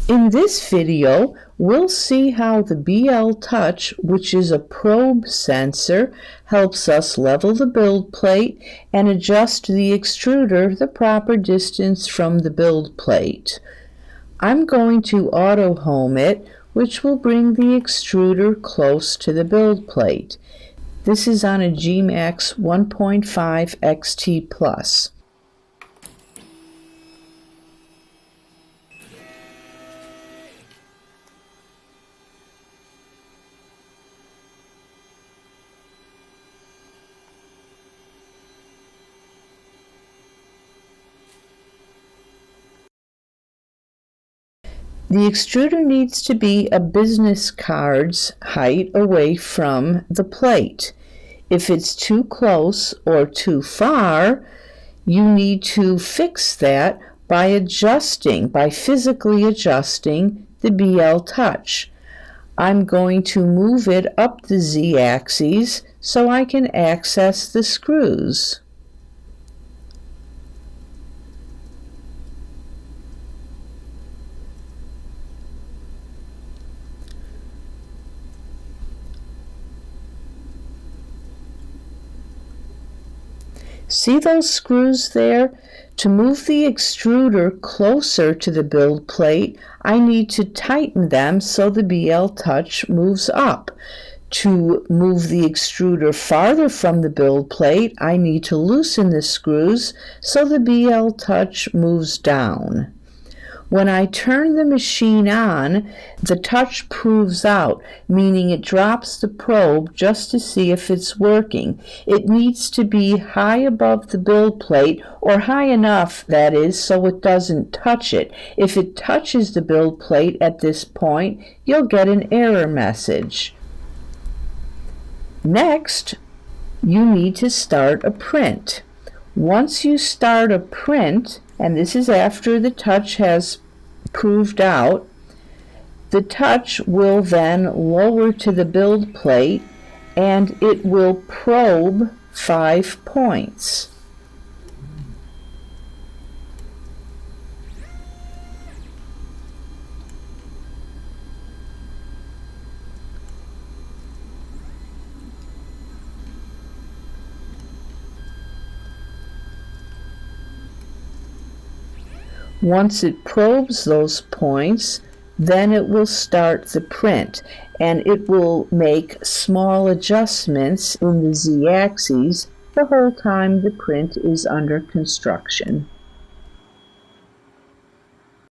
In this video, we'll see how the BL Touch, which is a probe sensor, helps us level the build plate and adjust the extruder the proper distance from the build plate. I'm going to auto home it, which will bring the extruder close to the build plate. This is on a Gmax 1.5 XT Plus. The extruder needs to be a business card's height away from the plate. If it's too close or too far, you need to fix that by physically adjusting the BL Touch. I'm going to move it up the Z-axis so I can access the screws. See those screws there? To move the extruder closer to the build plate, I need to tighten them so the BL Touch moves up. To move the extruder farther from the build plate, I need to loosen the screws so the BL Touch moves down. When I turn the machine on, the touch proves out, meaning it drops the probe just to see if it's working. It needs to be high above the build plate, or high enough, that is, so it doesn't touch it. If it touches the build plate at this point, you'll get an error message. Next, you need to start a print. Once you start a print, and this is after the touch has proved out, the touch will then lower to the build plate and it will probe 5 points. Once it probes those points, then it will start the print, and it will make small adjustments in the Z-axis the whole time the print is under construction.